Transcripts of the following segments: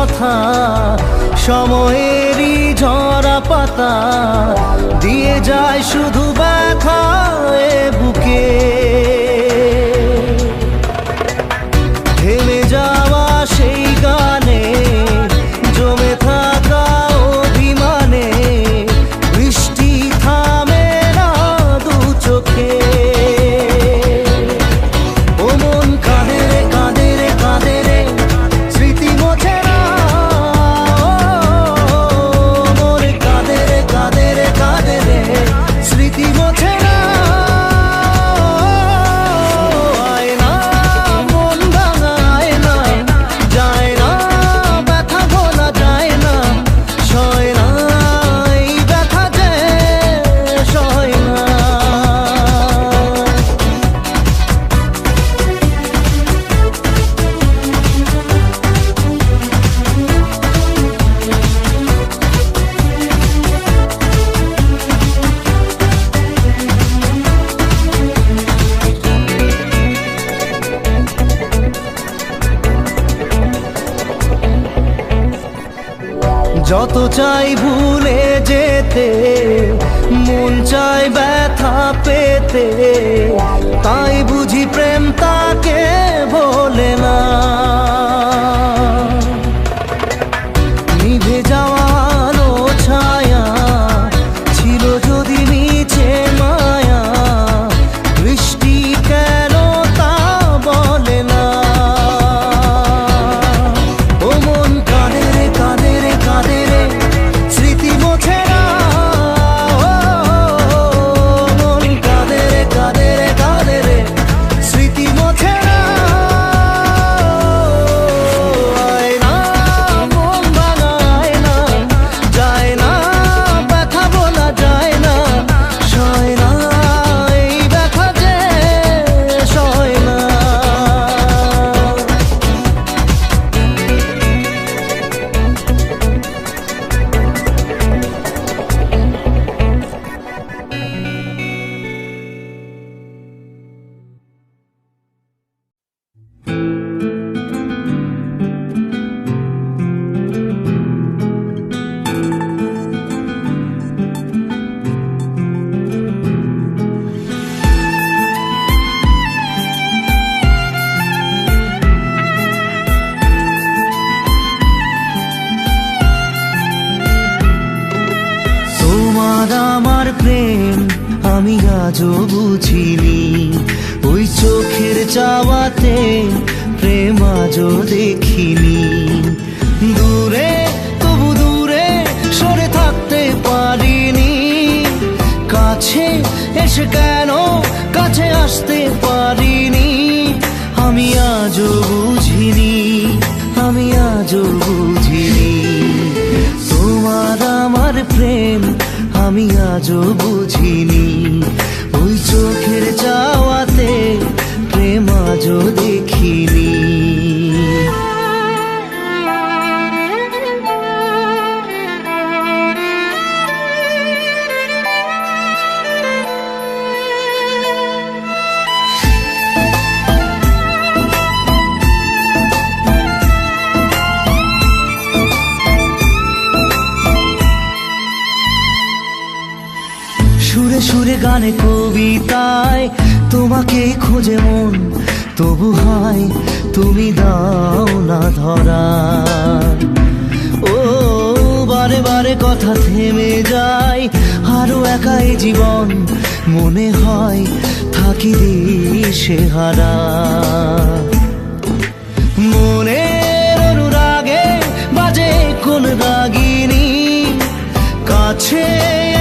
কথা, সময়েরই ঝরা পাতা দিয়ে যায় শুধু ব্যথা এ বুকে। থেমে যাওয়া সেই গানে জমে থাকা অভিমানে বৃষ্টি থামে না দু চোখে। ও মন কাঁদে রে কাঁদে রে কাঁদে রে, স্মৃতি মোছে না। মন কাঁদে রে কাঁদে রে কাঁদে রে, স্মৃতি মোছে না। যত চাই ভুলে যেতে, মন চাই ব্যথা পেতে, তাই বুঝি প্রেম তাকে ভোলে না। নিভে যাওয়া আলো ছায়া ছিল যদি নিচে মায়া, বৃষ্টি কেন তা বলে না। ও মন কাঁদে রে কাঁদে রে কাঁদে রে, স্মৃতি মোছে না। মন কাঁদে রে কাঁদে রে কাঁদে রে, স্মৃতি মোছে না। আয় না মন ভাঙায় না, যায় না ব্যথা বলা যায় না, সয় না এই ব্যথা যে সয় না। তোমার আমার প্রেম আমি আজও বুঝিনি, ওই চোখের চাওয়াতে প্রেম আজও দেখিনি। দূরে তবু দূরে সরে থাকতে পারিনি, কাছে এসে কেন কাছে আসতে পারিনি। আমি আজও বুঝিনি, আমি আজও বুঝিনি। তোমার আমার প্রেম আমি আজও বুঝিনি, ওই চোখের চাওয়াতে প্রেম আজও দেখিনি। সুরে সুরে গানে কবিতায় তোমাকে খোঁজে মন, তবু হায় তুমি দাও না ধরা। ও বারে বারে কথা থেমে যায়, আরো একাই জীবন মনে হয় থাকি দিশে হারা। মনের অনুরাগে বাজে কোন রাগিনী, কাছে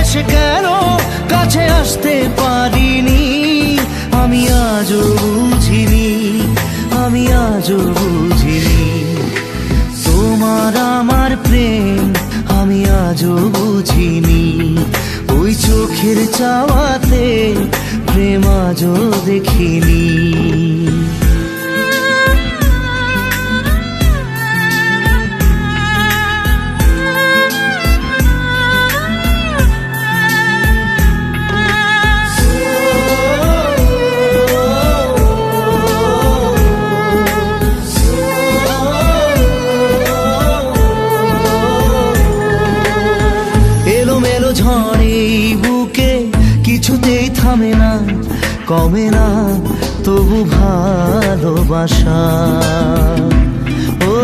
এসে কেন কাছে আসতে পারিনি। আমি আজও বুঝিনি, আমি আজও বুঝিনি। তোমার আমার প্রেম আমি আজও বুঝিনি, ওই চোখের চাওয়াতে প্রেম আজও দেখিনি। ঝড়ে বুকে কিছুতেই থামে না, কমে না তবু ভালোবাসা। ও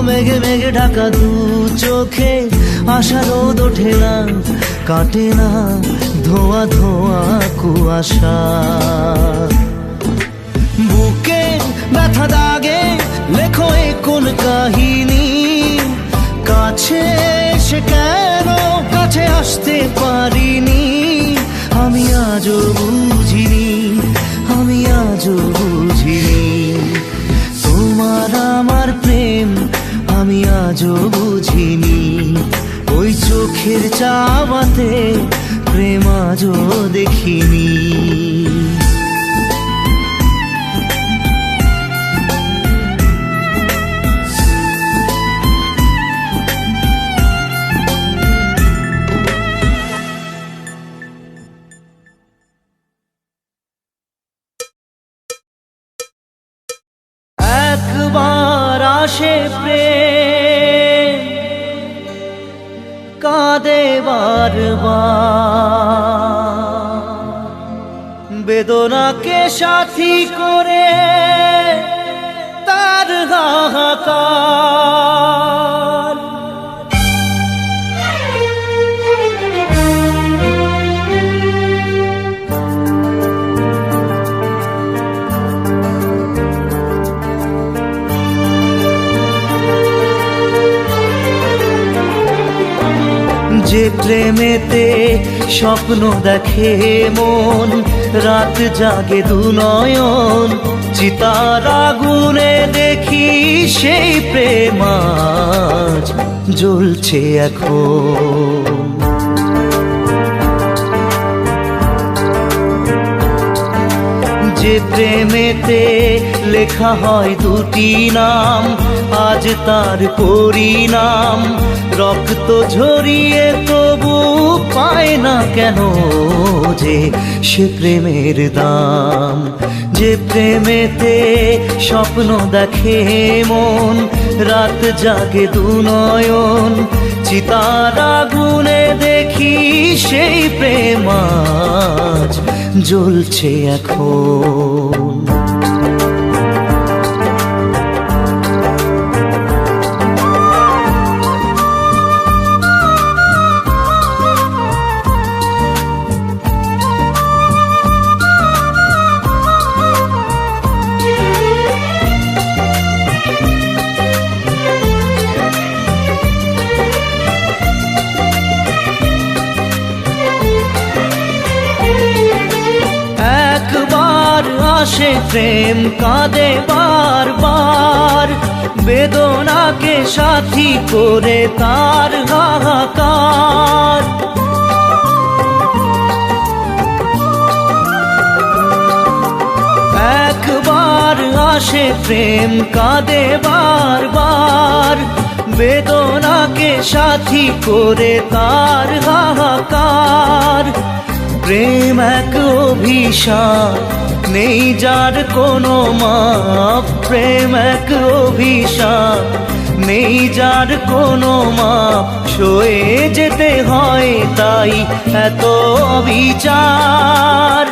মেঘে মেঘে ঢাকা দু চোখে আশা রোদ ওঠে না, কাটে না ধোয়া ধোয়া কুয়াশা। বুকে ব্যথা দাগে লেখো এ কোন কাহিনী, কাছে সে কেন কাছে আসতে পারিনি। আমি আজও বুঝিনি, আমি আজও বুঝিনি তোমার আমার প্রেম, আমি আজও বুঝিনি। ওই চোখের চাওয়াতে প্রেম আজও দেখিনি। একবার আসে প্রেম, কাঁদে বারবার, বেদনাকে সাথী করে তার হাহাকার। যে প্রেমেতে স্বপ্ন দেখে মন, রাত জাগে দু নয়ন, চিতার আগুনে দেখি সেই প্রেম আজ জ্বলছে এখন। যে প্রেমেতে লেখা হয় দুটি নাম, আজ তার পরিণাম রক্ত ঝরিয়ে তবু পায় না কেন যে সে প্রেমের দাম। যে প্রেমেতে স্বপ্ন দেখে মন, রাত জাগে দু নয়ন, চিতার আগুনে দেখি সেই প্রেম আজ জ্বলছে এখন। আসে প্রেম কাঁদে বারবার, বেদনাকে সাথী করে তার হাহাকার। একবার আসে প্রেম কাঁদে বারবার, বেদনাকে সাথী করে তার হাহাকার। প্রেম এক অভিশাপ, নেই যার কোনো মাপ। প্রেম এক অভিশাপ, নেই যার কোনো মাপ। সয়ে যেতে হয় তাই এত অবিচার।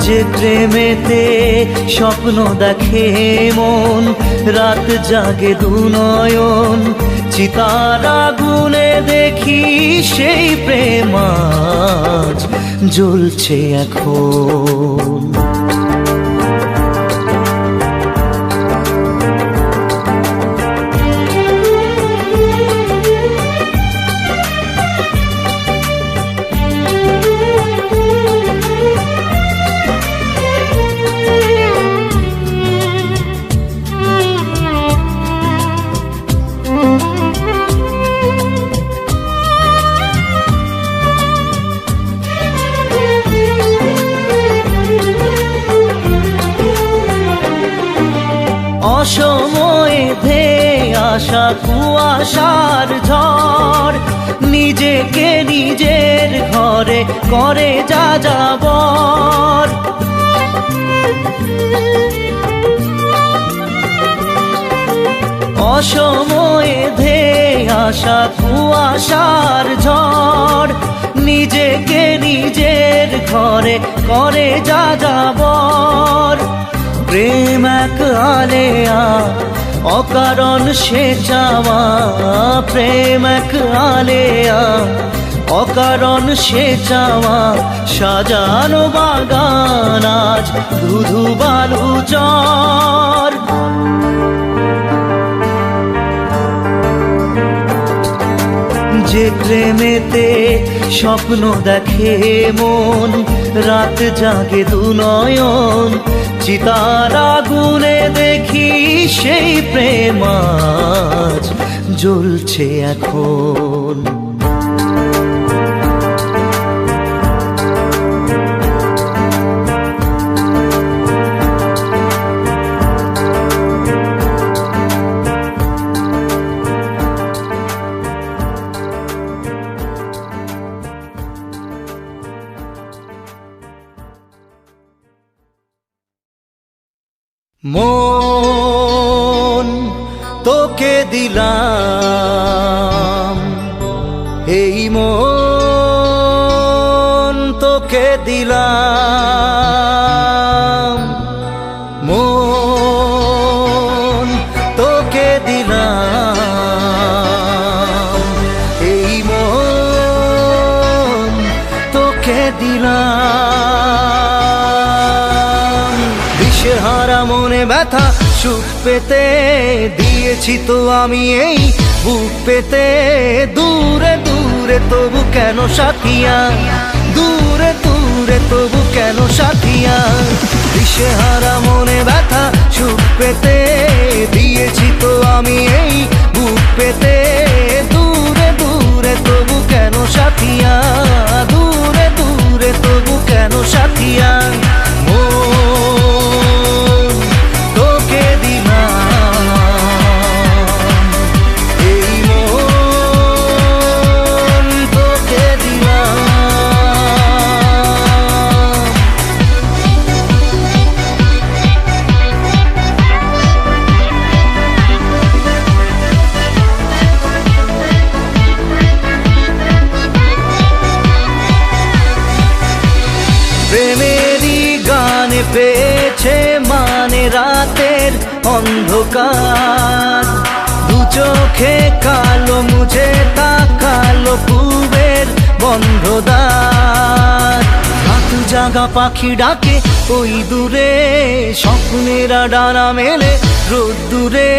যে প্রেমেতে স্বপ্ন দেখে মন, রাত জাগে দু নয়ন, চিতার আগুনে দেখি সেই প্রেম আজ জ্বলছে এখন। অসময়ে ধেয়ে আসা কুয়াশার ঝড়, নিজেকে নিজের ঘরে করে যা যাবর। অসময়ে ধেয়ে আসা কুয়াশার ঝড়, নিজেকে নিজের ঘরে করে যা যাবর। প্রেম এক আলেয়া, অকারণ সে চাওয়া, প্রেম এক আলেয়া, অকারণ সে চাওয়া। সাজানো বাগান আজ ধুধু বালু চর। যে প্রেমেতে স্বপ্ন দেখে মন, রাত জাগে দু নয়ন, চিতার আগুনে দেখি সেই প্রেম আজ জ্বলছে এখন। মন তোকে দিলাম, এই মন তোকে দিলাম, মন তোকে দিলাম, এই মন তোকে দিলাম। দিশেহারা মনে ব্যথা সুখ পেতে দিয়েছি তো আমি এই বুক পেতে। দূরে দূরে তবু কেন সাথিয়া, দূরে দূরে তবু কেন সাথিয়া। দিশেহারা মনে ব্যথা সুখ পেতে দিয়েছি তো আমি এই বুক পেতে। দূরে দূরে তবু কেন সাথিয়া, দূরে দূরে তবু কেন সাথিয়া। প্রেমেরই গানে পেয়েছে মানে রাতের অন্ধকার। দু চোখে কালো মুঝে তাকালো পূবের বন্ধ দ্বার। রাত জাগা পাখি ডাকে ওই দূরে, স্বপ্নেরা ডানা মেলে রোদ দূরে।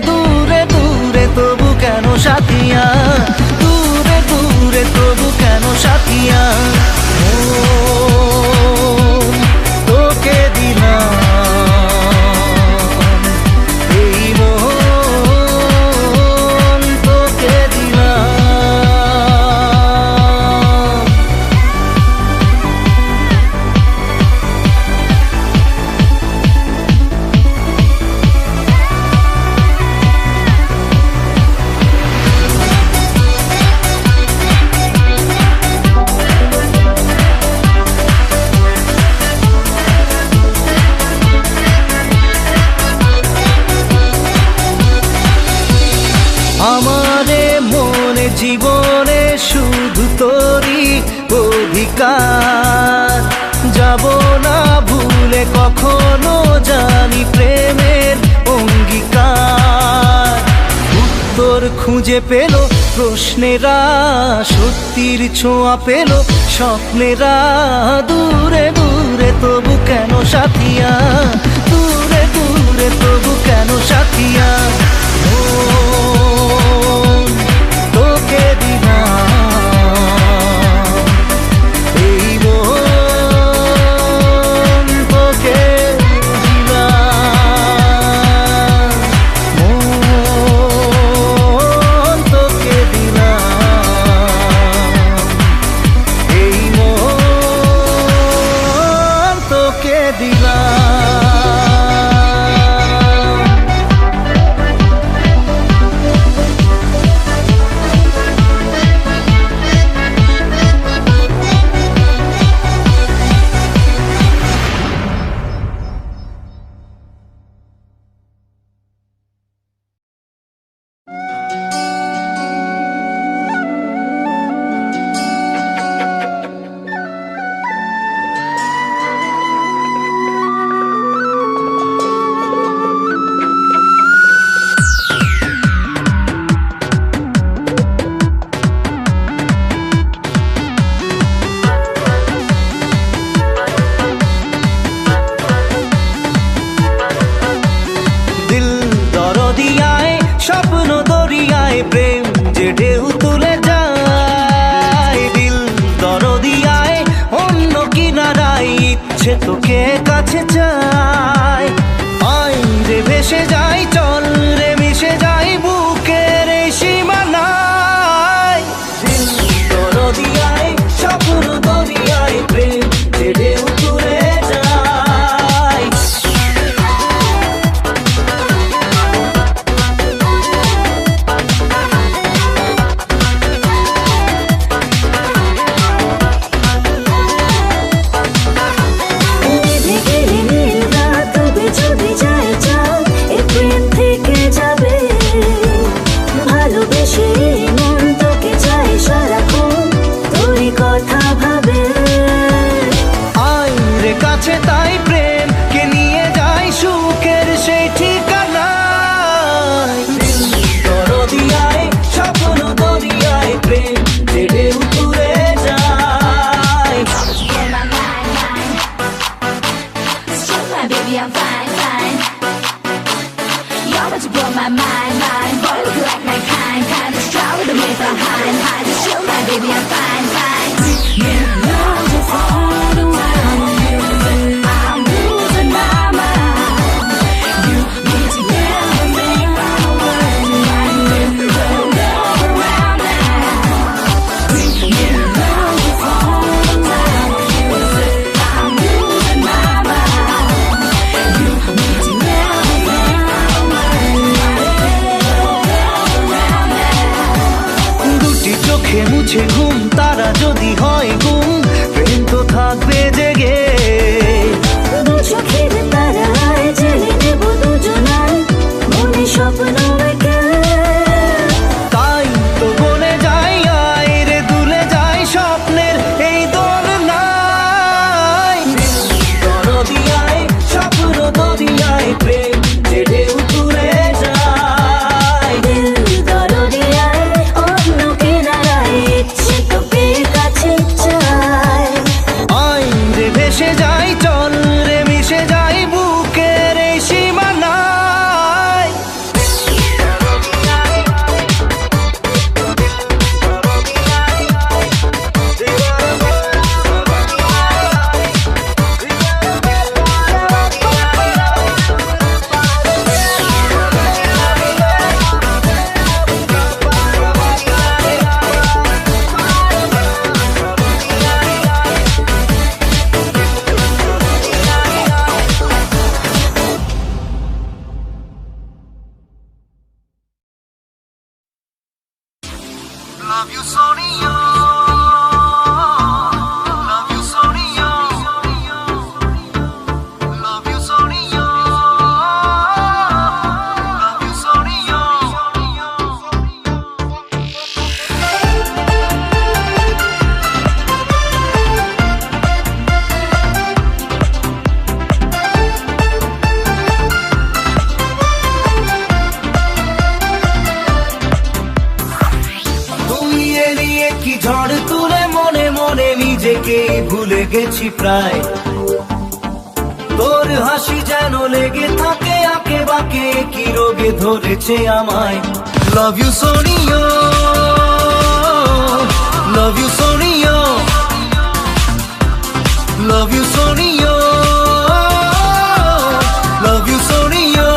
দূরে দূরে তবু কেন সাথিয়া, দূরে দূরে তবু কেন সাথিয়া। তোকে দিলাম, এই মন তোকে দিলাম। আমারে মনে জীবনে শুধু তোরই অধিকার। যাব না ভুলে কখনো জানি প্রেমের অঙ্গীকার। উত্তর খুঁজে পেল প্রশ্নেরা, সত্যির ছোঁয়া পেল স্বপ্নেরা। দূরে দূরে তবু কেন সাথিয়া, দূরে দূরে তবু কেন সাথিয়া। তোকে দিলাম, এই মন তোকে দিলাম, মন তোকে দিলাম, এই মন তোকে দিলাম। you blow my mind. Boy, look like my kind of strong with the way behind. Just show my baby I'm fine. You know just all the while I'm losing my mind. You need to never make my world like this. Don't go around now. You know just all the while I'm losing my mind. You need to never make my world like this. দুটি চোখে মুছে ঘুম তারা যদি হয় গুম প্রেম তো থাকবে জেগে দু চোখের তারায় জেলে নেব দুজনার মনে স্বপ্ন এঁকে। তাই তো বলে যাই আয় রে দুলে যাই স্বপ্নের এই দোলনায় দরদিয়ায় স্বপ্ন দরিয়ায় প্রেম যে ঢেউ তুলে যায় দিল দরদিয়ায় অন্য কিনারায় ইচ্ছে তোকে কাছে চায়। আয় রে ভেসে যাই চল রে মিশে যাই বুকের এই সীমানায় Love you, Sonia. Love you, Sonia. Love you, Sonia. Love you, Sonia. তুই এলিয়ে কি ঝড় তুলে মনে মনে নিজেকে ভুলে গেছি প্রায় তোর হাসি যেন লেগে থাকে আঁকে বাঁকে কি রোগে ধরেছে আমায় love you Sonia love you Sonia love you Sonia love you Sonia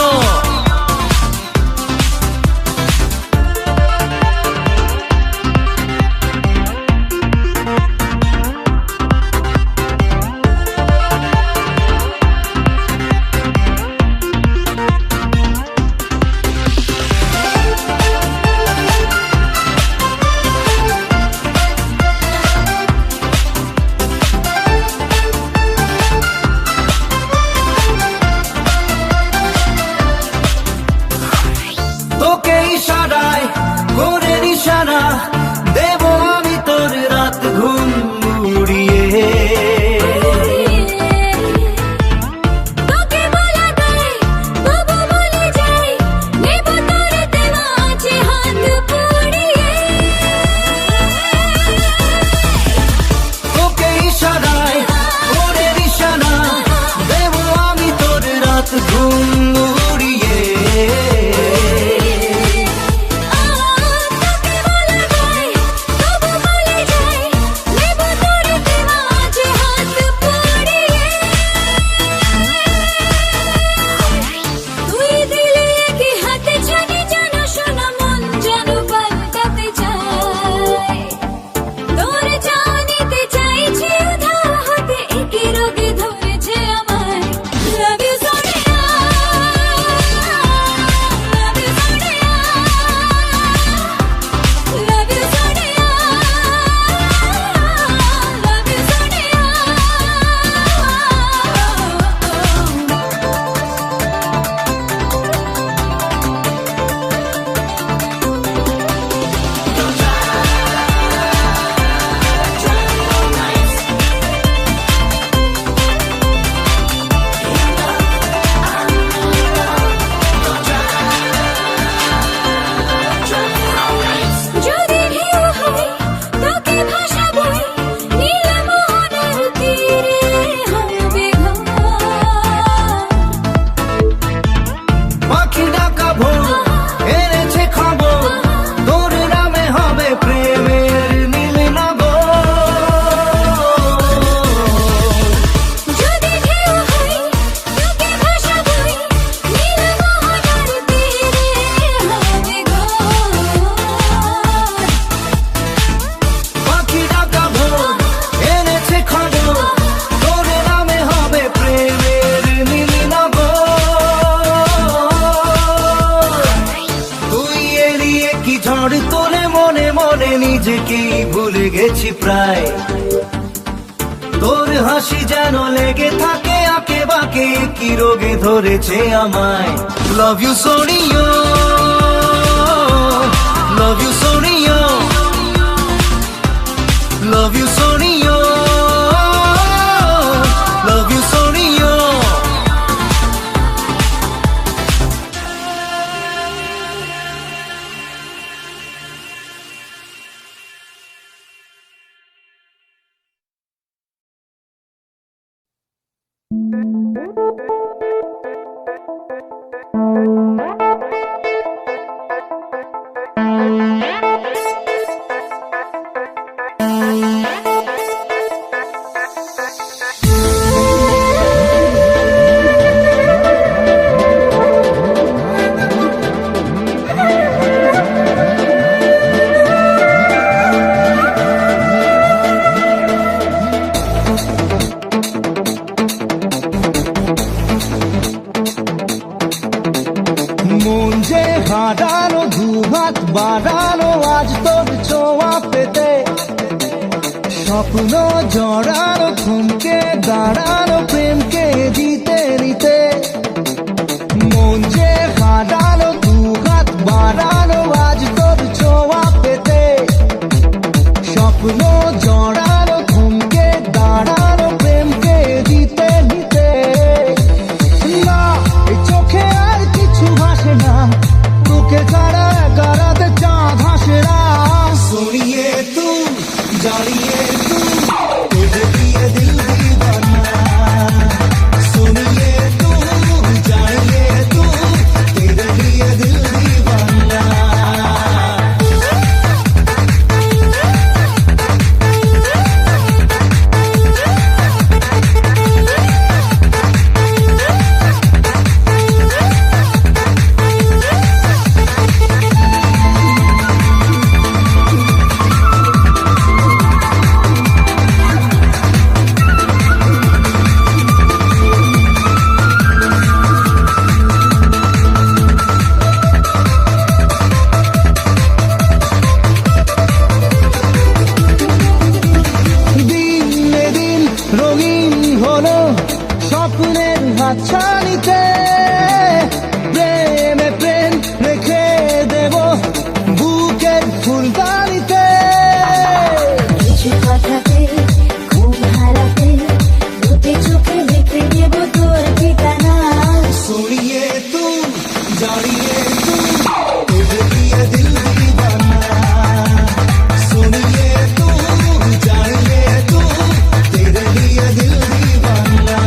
ঝড় তোলে মনে মনে নিজেকেই ভুলে গেছি প্রায় তোর হাসি যেন লেগে থাকে আঁকে বাঁকে কি রোগে ধরেছে আমায় love you Sonia love you Sonia love you Sonia love you Sonia মন যে হারানো দুহাত বাড়ানো আজ তোর ছোঁয়া পেতে স্বপ্ন জড়ানো থমকে দাঁড়ানো প্রেমকে জিতে নিতে মন যে হারানো দুহাত বাড়ানো আজ তোর ছোঁয়া পেতে স্বপ্ন জড়ানো থমকে দাঁড়ানো প্রেমকে জিতে নিতে না এই চোখে আর কিছু ভাসে না তোকে ছাড়া একারাতে চাঁদ হাসে না सुनिए तू जानिए तू तुझे दिए दिल दीवाना सुनिए तू जानिए तू तेरे लिए दिल दीवाना স্বপ্নের হাতছানিতে প্রেমে প্রেম রেখে দেব বুকের ফুলদানিতে কিছু কথাতে ঘুম হারাতে দুটি চোখে লিখে দেব তোর ঠিকানা सुनिए तू जानिए तू तुझे दिए दिल दीवाना सुनिए तू जानिए तू तेरे लिए दिल दीवाना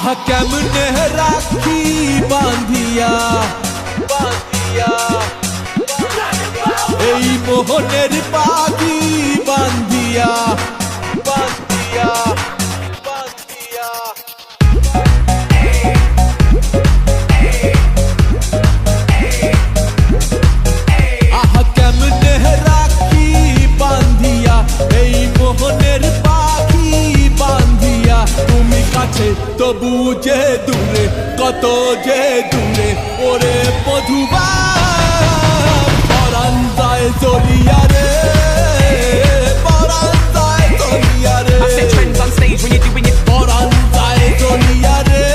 আহা কেমনে রাখি বাঁধিয়া বাঁধিয়া এই মোহনের পাখি বাঁধিয়া বাঁধিয়া বাঁধিয়া আহা কেমনে রাখি বাঁধিয়া এই মোহনের পাখি বাঁধিয়া তুমি কাছে তবু যে দূরে কত যে দূরে ওরে মধুবা পরাণ যায় জ্বলিয়া রে পরাণ যায় জ্বলিয়া রে I set trends on stage when you're doing it. পরাণ যায় জ্বলিয়া রে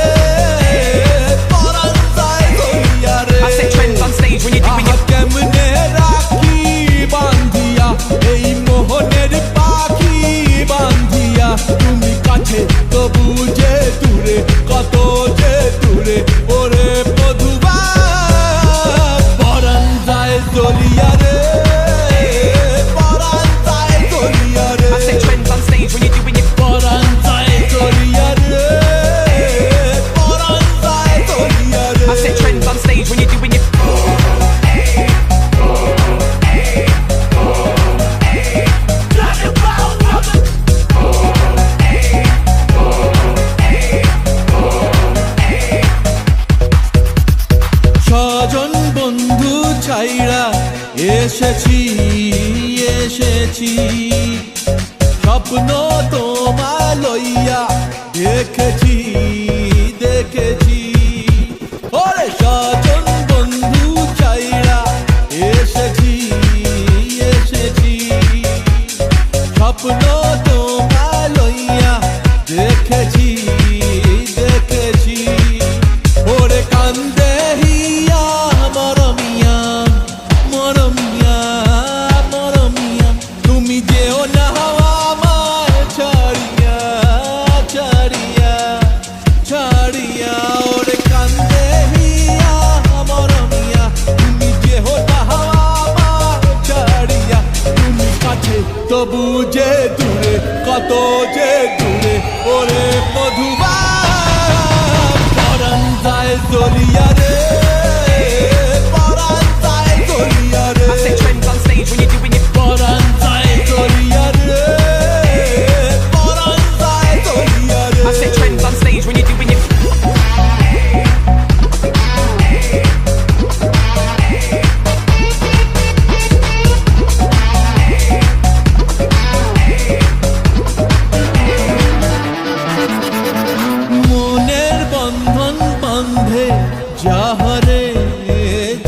পরাণ যায় জ্বলিয়া রে I set trends on stage when you're doing আহা it. কেমনে রাখি বাঁধিয়া এই মোহনের পাখি বাঁধিয়া তুমি কাছে তবু যে দূরে কত যে দূরে ওরে মধুবা পরাণ যায় জ্বলিয়া রে পরাণ যায় জ্বলিয়া রে I set trends on stage when you're doing it. পরাণ যায় জ্বলিয়া রে পরাণ যায় জ্বলিয়া রে I set trends on stage when you're doing it. স্বজন বন্ধু ছাইড়া এসেছি এসেছি স্বপ্ন তোমায় লইয়া দেখেছি দেখেছি ওরে স্বজন বন্ধু ছাইড়া এসেছি এসেছি স্বপ্ন তোমায় লইয়া দেখেছি দেখেছি ওরে কান্দে হিয়া মরমিয়া মরমিয়া মরমিয়া তুমি যেও না আমার ছাড়িয়া ছাড়িয়া ছাড়িয়া ওরে কান্দে হিয়া মরমিয়া তুমি যেও না আমার ছাড়িয়া তুমি কাছে তবু যে দূরে কত যে দূরে ওরে মধুবা পরাণ যায় জ্বলিয়া রে পরাণ যায় জ্বলিয়া রে I set trends on stage when you're doing it. পরাণ যায় জ্বলিয়া রে পরাণ যায় জ্বলিয়া রে I set trends on stage when you're doing it. মনের বন্ধন বন্ধে যাহারে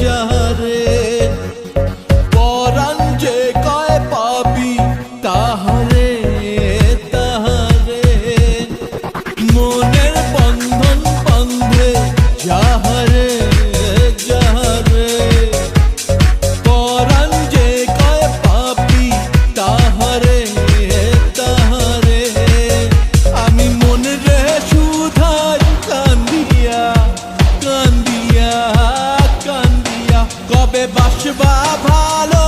যাহারে পরাণ যে কয় পাবি তাহারে তাহারে মনের বন্ধন বন্ধে যাহারে যাহারে পরাণ যে কয় পাবি তাহারে তাহারে আমি মনে রে সুধাই কান্দিয়া কান্দিয়া কান্দিয়া কবে বাসবা ভালো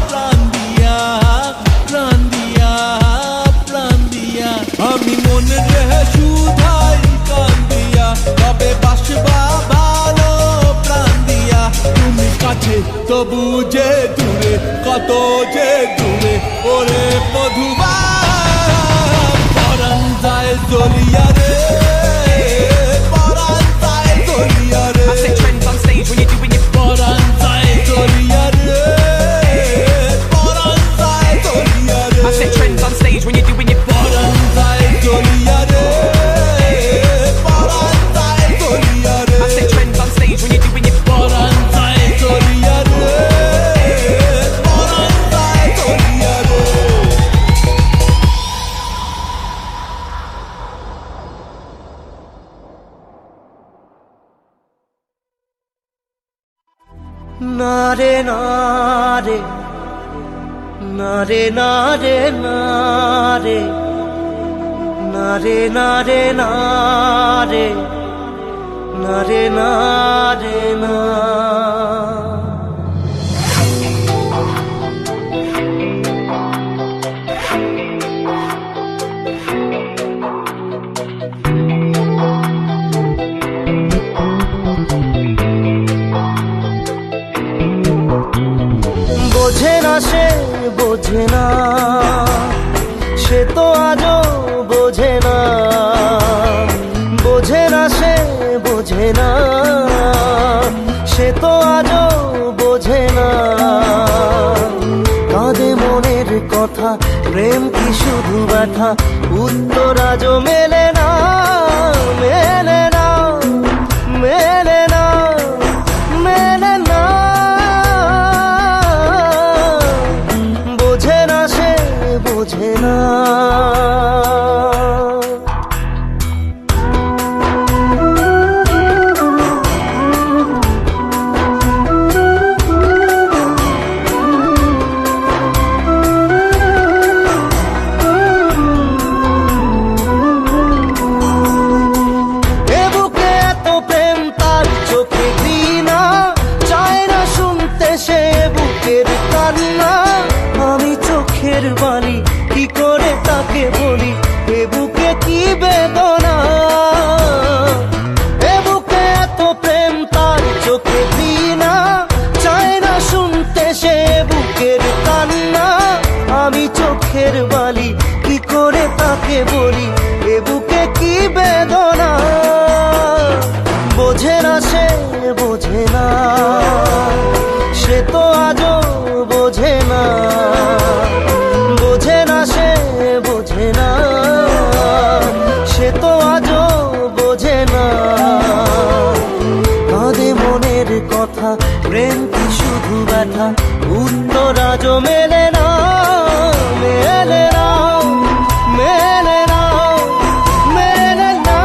প্রাণ দিয়া প্রাণ দিয়া প্রাণ দিয়া আমি মনে রে সুধাই কান্দিয়া কবে বাসবা ভালো প্রাণ দিয়া তুমি কাছে তবু যে দূরে কত যে দূরে ওরে মধুবা পরাণ যায় জ্বলিয়া রে পরাণ যায় জ্বলিয়া রে I set trends on stage when you're doing it. পরাণ যায় জ্বলিয়া রে পরাণ যায় জ্বলিয়া রে I set trends on stage when you're doing it. পরাণ যায় জ্বলিয়া রে পরাণ যায় জ্বলিয়া রে I set trends on stage when you're doing it. পরাণ যায় জ্বলিয়া রে পরাণ যায় জ্বলিয়া রে না রে না রে না রে না রে না রে না রে না রে না রে না রে না রে না সে বোঝে না, সে তো আজও বোঝে না, বোঝে না সে বোঝে না, সে তো আজও বোঝে না। কাঁদে মনের কথা, প্রেম কি শুধু ব্যথা, উত্তর আজও মেলে না, মেলে না, মেলে না, মেলে না। বোঝে না সে বোঝে না। বালি কি করে তাকে বলি, এ বুকে কি বেদনা, এ বুকে এত প্রেম তার চোখে দিনা, চায় না শুনতে সে বুকের কান্না। আমি চোখের বালি কি করে তাকে বলি, এ বুকে কি বেদনা। বোঝে না সে বোঝে না, সে তো আজও বোঝে না, বোঝে না সে বোঝে না, সে তো আজও বোঝে না। কাঁদে মনের কথা, প্রেম কি শুধু ব্যথা, উত্তর আজও মেলে না, মেলে না, মেলে না, মেলে না।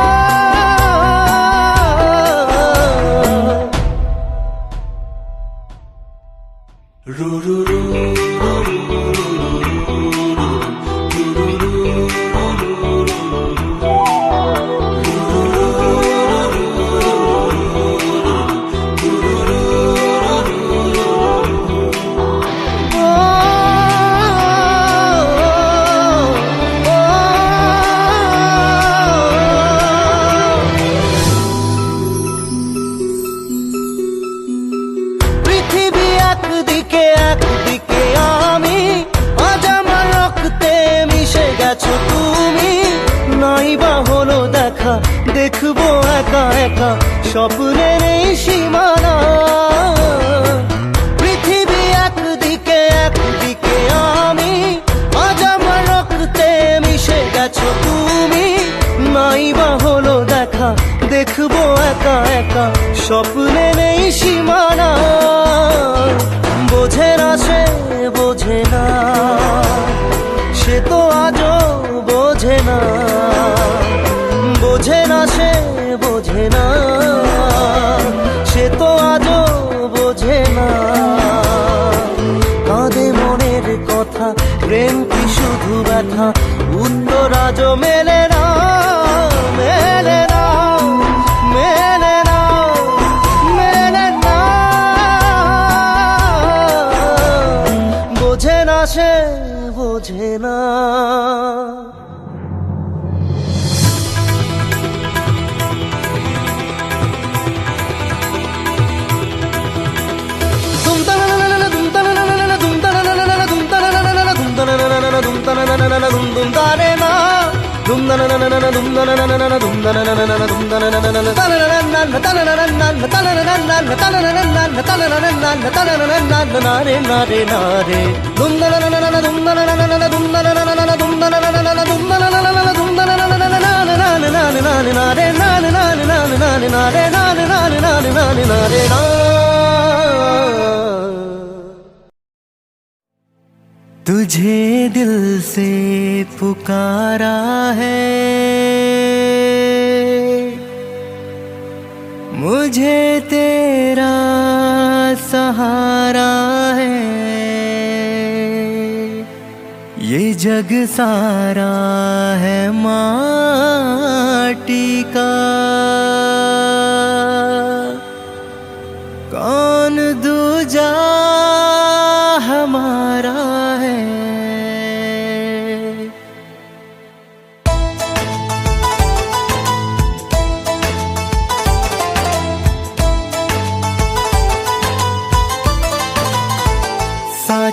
পৃথিবী একদিকে একদিকে আমি, আজ আমার রক্তে মিশে গেছো তুমি। নাই বা হলো দেখা, দেখবো একা একা স্বপ্নের এই সীমানা। পৃথিবী একদিকে একদিকে আমি, আজ আমার রক্তে মিশে গেছো তুমি। নাই বা হলো দেখা, দেখবো একা একা স্বপ্নের এই সীমানা। বোঝে না সে বোঝে না, সে তো আজও বোঝে না, বোঝে না সে বোঝে না, সে তো আজও বোঝে না। কাঁদে মনের কথা, প্রেম কি শুধু ব্যথা, উত্তর আজও মেলে না, মেলে না, মেলে না, মেলে না। বোঝে না সে বোঝে না। तुझे दिल से पुकारा है, मुझे तेरा सहारा है। ये जग सारा है माटी का, कौन दूजा हमारा है।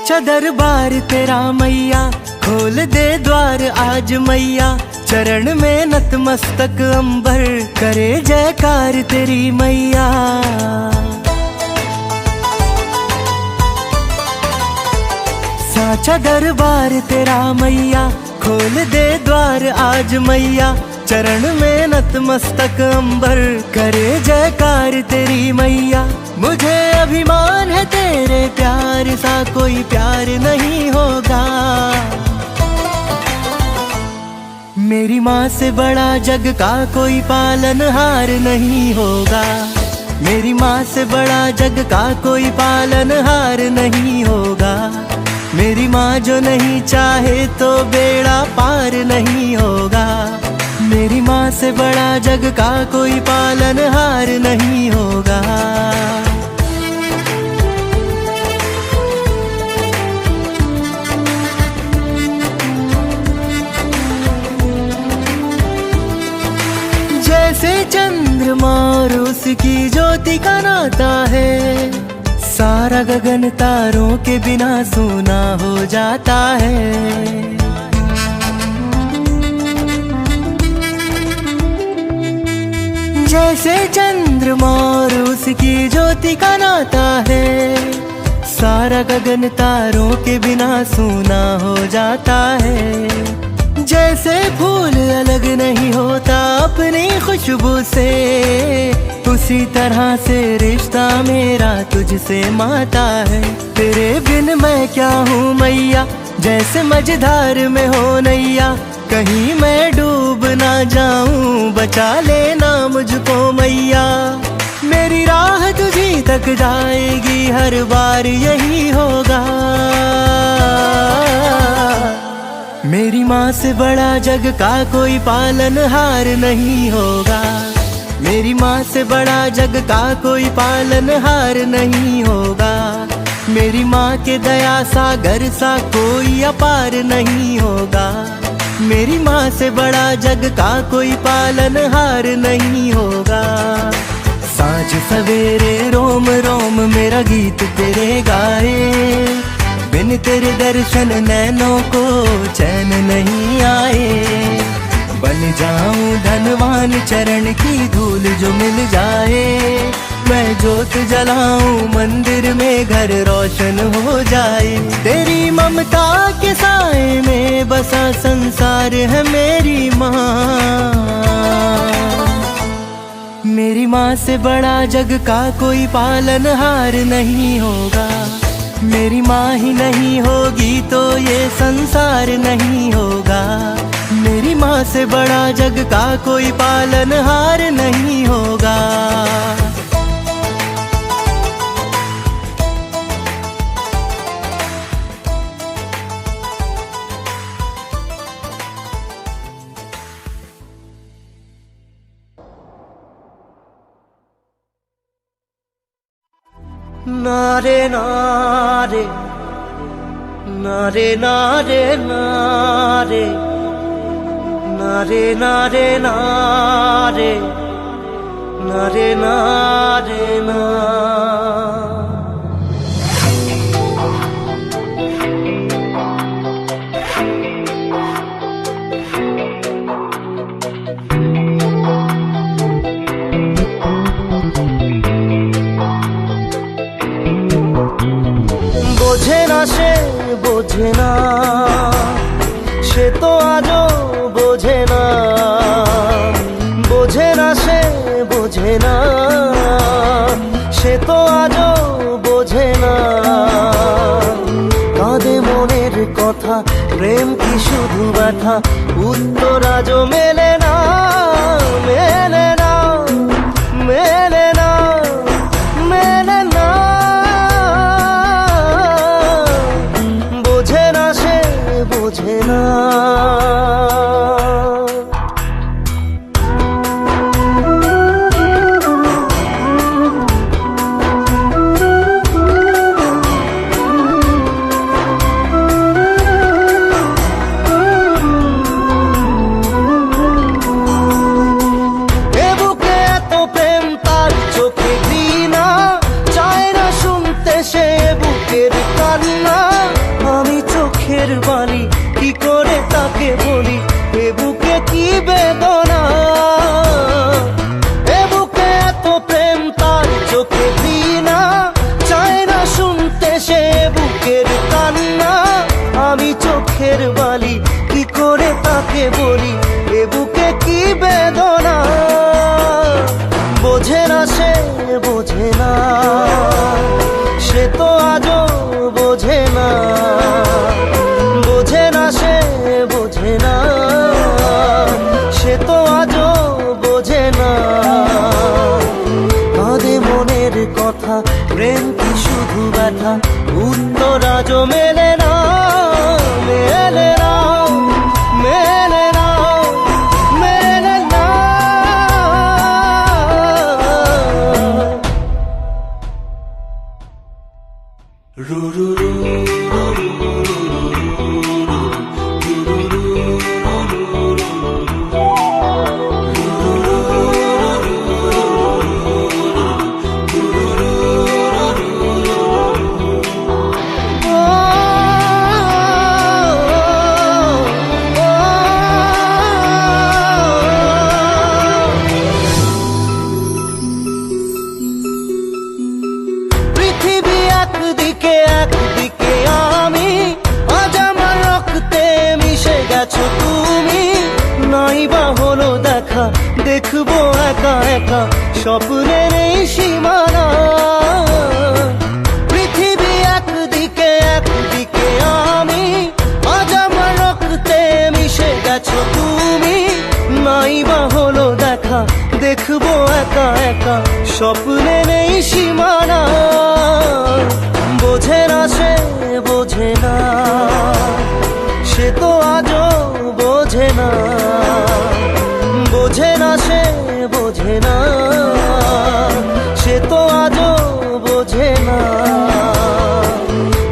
साचा दरबार तेरा मैया, खोल दे द्वार आज मैया। चरण में नतमस्तक अंबर, करे जयकार तेरी मैया। साचा दरबार तेरा मैया, खोल दे द्वार आज मैया। चरण में नतमस्तक अंबर, करे जयकार तेरी मैया। मुझे अभिमान है तेरे प्यार सा, कोई प्यार नहीं होगा। मेरी माँ से बड़ा जग का कोई पालनहार नहीं होगा। मेरी माँ से बड़ा जग का कोई पालनहार नहीं होगा। मेरी माँ जो नहीं चाहे तो बेड़ा पार नहीं होगा। मेरी माँ से बड़ा जग का कोई पालनहार नहीं होगा। जैसे चंद्रमा और उसकी ज्योति का नाता है, सारा गगन तारों के बिना सूना हो जाता है। जैसे चंद्रमा और उसकी ज्योति का नाता है, सारा गगन तारों के बिना सूना हो जाता है। जैसे फूल अलग नहीं होता अपनी खुशबू से, उसी तरह से रिश्ता मेरा तुझसे माता है। तेरे बिन मैं क्या हूँ मैया, जैसे मझधार में हो नैया। कहीं मैं डूब ना जाऊं, बचा लेना मुझको मैया। मेरी राह तुझी तक जाएगी, हर बार यही होगा। मेरी माँ से बड़ा जग का कोई पालनहार नहीं होगा। मेरी माँ से बड़ा जग का कोई पालनहार नहीं होगा। मेरी माँ के दया सागर सा कोई अपार नहीं होगा। मेरी माँ से बड़ा जग का कोई पालनहार नहीं होगा। सांझ सवेरे रोम रोम मेरा गीत तेरे गाए, बिन तेरे दर्शन नैनों को चैन नहीं आए। बन जाऊं धनवान चरण की धूल जो मिल जाए, मैं जोत जलाऊं मंदिर में घर रोशन हो जाए। तेरी ममता के साए में बसा संसार है मेरी माँ। मेरी माँ से बड़ा जग का कोई पालनहार नहीं होगा। मेरी माँ ही नहीं होगी तो ये संसार नहीं होगा। मेरी माँ से बड़ा जग का कोई पालनहार नहीं होगा। नारे नारे नारे नारे नारे नारे नारे नारे नारे नारे ना। বোঝে না সে বোঝে না, সে তো আজও বোঝে না। বোঝে না সে বোঝে না, সে তো আজও বোঝে না। কাঁদে মনের কথা, প্রেম কি শুধু ব্যথা, উত্তর আজও মেলে না, মেলে না, মেলে না, মেলে না। বোঝে না সে বোঝে না। কাকে বলি এ বুকে কি বেদনা, বোঝে না সে বোঝে না, সে তো আজও বোঝে না, বোঝে না সে বোঝে না, সে তো আজও বোঝে না। কাঁদে মনের কথা, প্রেম কি শুধু ব্যথা, উত্তর আজও মেলে না, মেলে না, মেলে না, মেলে না। পৃথিবী একদিকে একদিকে আমি, আজ আমার রক্তে মিশে গেছো তুমি। নাই বা হলো দেখা, দেখবো একা একা স্বপ্নের এই সীমানা। পৃথিবী একদিকে একদিকে আমি, আজ আমার রক্তে মিশে গেছো তুমি। নাই বা হলো দেখা, দেখবো একা একা স্বপ্নের এই সীমানা। বোঝে না সে বোঝে না, সে তো আজও বোঝে না, বোঝে না সে বোঝে না, সে তো আজও বোঝে না।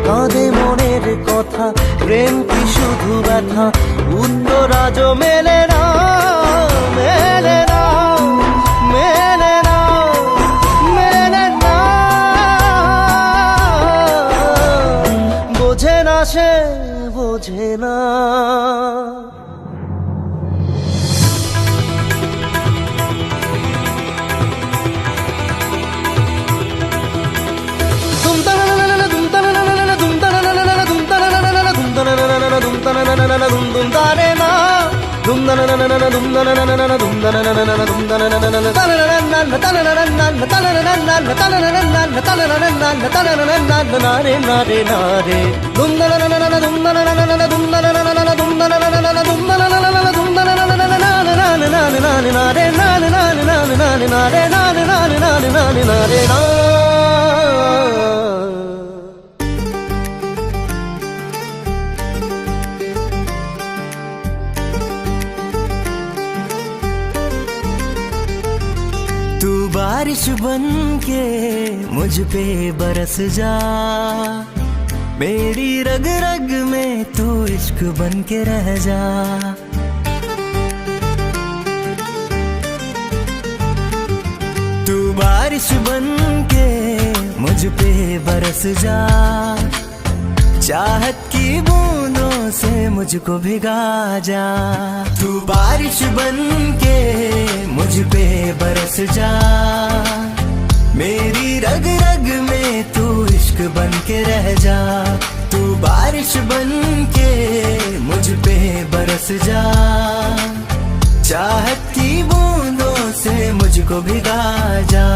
কাঁদে মনের কথা, প্রেম কি শুধু ব্যথা, উত্তর আজও মেলে না, মেলে না, মেলে না, মেলে না। বোঝে না সে বোঝে না। तू बारिश बन के मुझ पे बरस जा, मेरी रग रग में तू इश्क बन के रह जा। तू बारिश बन के मुझ पे बरस जा, चाहत की बूंदों से मुझको भिगा जा। तू बारिश बन के मुझ पे बरस जा, मेरी रग रग में तू इश्क बन के रह जा। तू बारिश बन के मुझ पे बरस जा, चाहत की बूंदों से मुझको भिगा जा।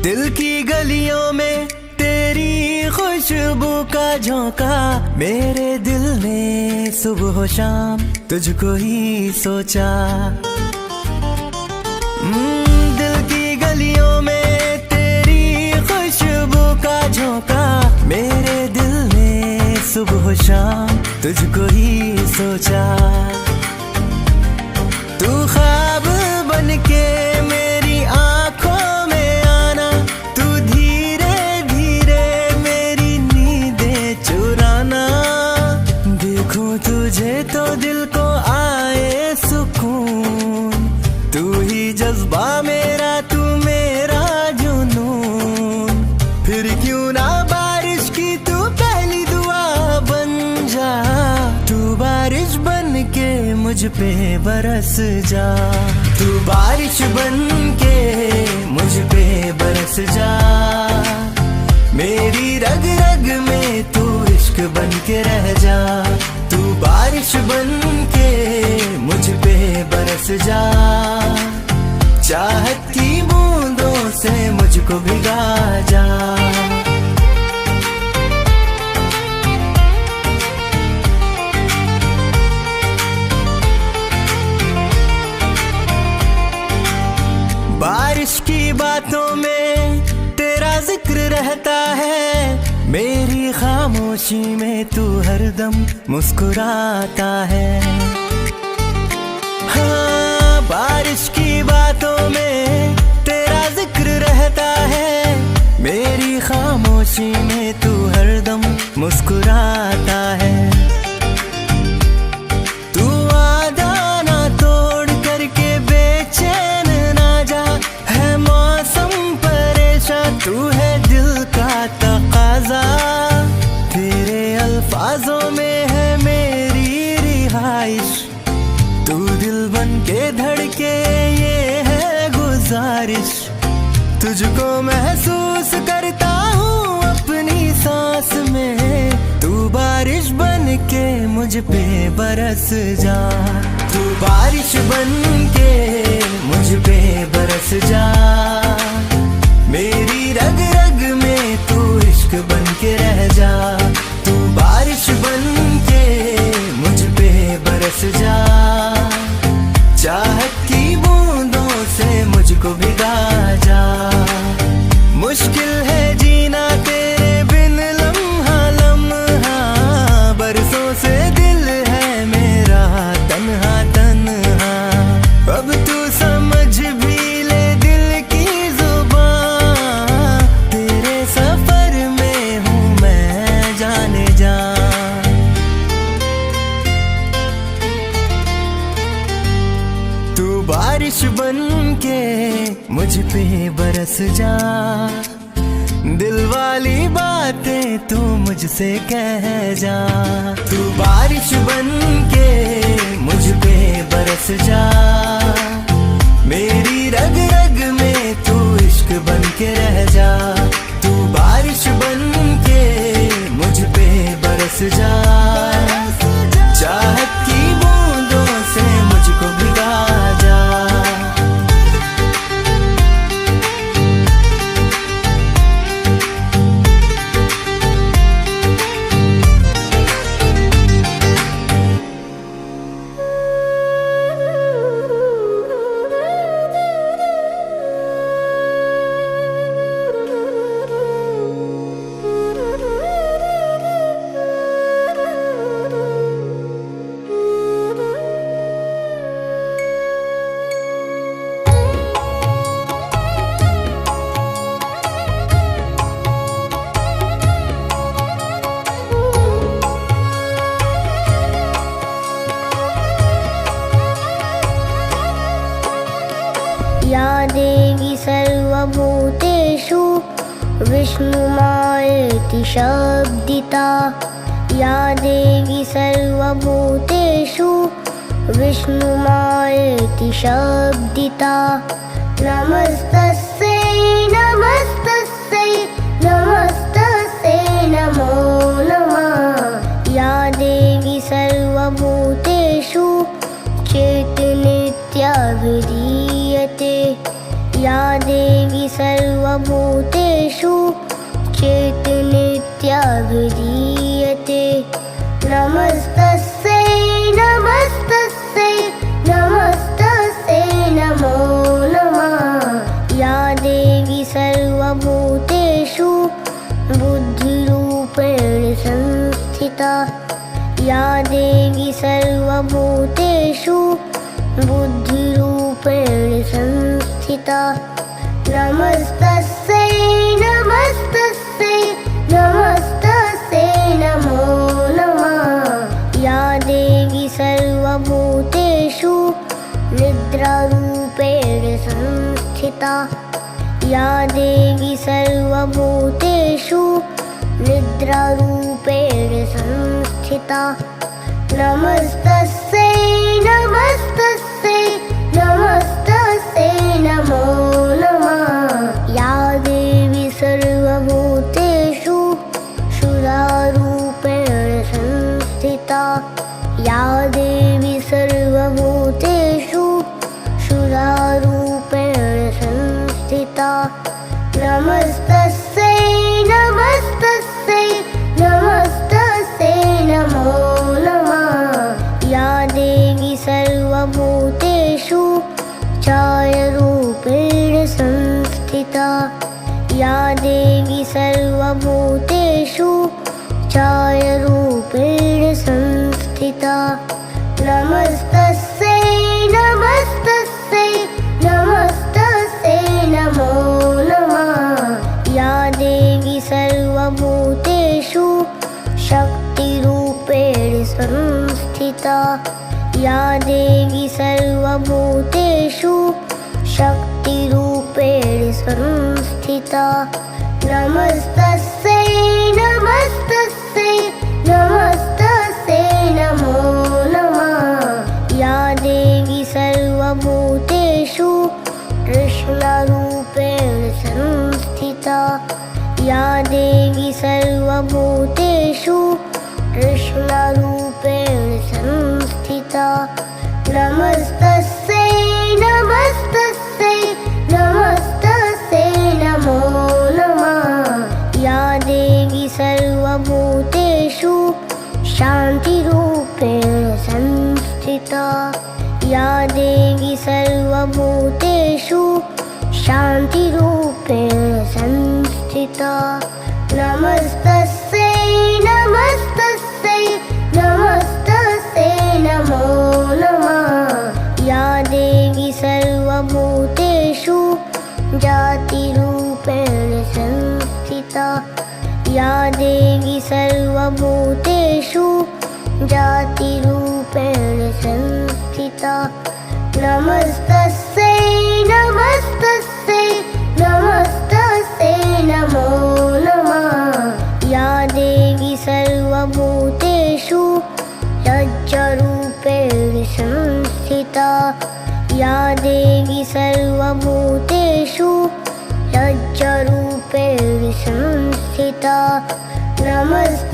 दिल की गलियों में तेरी खुशबू का झोंका, मेरे दिल ने सुबह शाम तुझको ही सोचा। दिल की गलियों में तेरी खुशबू का झोंका, मेरे दिल ने सुबह शाम तुझको ही सोचा। तू ख्वाब बन के मेरी आंखों में आना, तू धीरे धीरे मेरी नींदें चुराना। देखूं तुझे तो दिल को आए सुकून, तू ही जज्बा मेरा, तू मेरा जुनून। फिर क्यों ना बारिश की तू पहली दुआ बन जा, तू बारिश बन के मुझ पे बरस जा। तू बारिश बन के पे बरस जा। मेरी रग रग में तू इश्क बन के रह जा। तू बारिश बन के मुझ पे बरस जा। चाहत की बूंदों से मुझको भिगा जा। बारिश की बातों में तेरा जिक्र रहता है। मेरी खामोशी में तू हरदम मुस्कुराता है। हाँ, बारिश की बातों में तेरा जिक्र रहता है। मेरी खामोशी में तू हरदम मुस्कुराता है। तू वादा ना तोड़ करके बेचैन ना जा। है मौसम परेशान, तू है दिल का तकाजा। तेरे अल्फाजों में है मेरी रिहाइश। तू दिल बन के धड़के ये है गुजारिश। तुझको महसूस करता हूँ अपनी सांस में। तू बारिश बन के मुझ पे बरस जा। तू बारिश बन के मुझ पे बरस जा। मेरी रग रग में तू इश्क बन के रह जा। तू बारिश बन के मुझ पे बरस जा। चाहत की बूंदों से मुझको भिगा जा। मुश्किल है जीना तेरे बिन लम्हा लम्हा। बरसों से दिल है मेरा तन्हा तन्हा। अब तू समझ भी ले दिल की जुबान। तेरे सफर में हूँ मैं जाने जा। तू बारिश बन के मुझ पे बरस जा। दिल वाली बातें तू मुझसे कह जा। तू बारिश बन के मुझ पे बरस जा। मेरी रग रग में तू इश्क बन के रह जा। तू बारिश बन के मुझ पे बरस जा। चाहत की बूंदों से मुझको भिगा जा। या देवी सर्वभूतेषु विष्णुमायेति शब्दिता। या देवी सर्वभूतेषु विष्णुमायेति शब्दिता। नमस्तस्यै नमस्तस्यै नमस्तस्यै नमो नमः। या देवी सर्वभूतेषु चेतनित्या विधीयते। या देवी सर्वभूतेषु चेतनित्या विधीयते। नमस्तस्यै नमस्तस्यै नमस्तस्यै नमो नमः। या देवी सर्वभूतेषु बुद्धिरूपेण संस्थिता। या देवी सर्वभूतेषु बुद्धिरूपेण संस्थिता। नमस्तस्यै नमस्तस्यै नमस्तस्यै नमो नमः। या देवी सर्वभूतेषु निद्रारूपेण संस्थिता। या देवी सर्वभूतेषु निद्रारूपेण संस्थिता। नमस्तस्यै नमस्तस्यै नमस्तस्यै नमो नमः। संस्थिता या देवी सर्वभूतेषु सुरारूपेण संस्थिता नमस्तस्यै नमस्तस्यै नमस्तस्यै नमो नमः या देवी सर्वभूतेषु छायारूपेण संस्थिता या देवी सर्वभूतेषु छायारूपेण संस्थिता नमस्तस्यै नमस्तस्यै नमस्तस्यै नमो नमः या देवी सर्वभूतेषु शक्तिरूपेण संस्थिता या देवी सर्वभूतेषु शक्तिरूपेण संस्थिता नमस्तस्यै नमस्तस्यै नमस्तस्यै नमो नमः या देवी सर्वभूतेषु कृष्णरूपेण संस्थिता या देवी सर्वभूतेषु कृष्णरूपेण संस्थिता नमस्तस्यै नमस्तस्यै नमस्तस्यै नमो नमः या देवी सर्वभूतेषु शान्तिरूपेण संस्थिता या देवी सर्वभूतेषु शान्तिरूपेण संस्थिता नमस्तस्यै नमस्तस्यै नमस्तस्यै नमो नमः या देवी सर्वभूतेषु जातिरूपेण संस्थिता या देवी सर्वभूतेषु जातिरूपेण संस्थिता नमस्तस्यै नमस्तस्यै नमस्तस्यै नमो नमः या देवी सर्वभूतेषु रज्जुरूपेण संस्थिता या देवी सर्वभूतेषु रज्जुरूपेण संस्थिता नमस्ते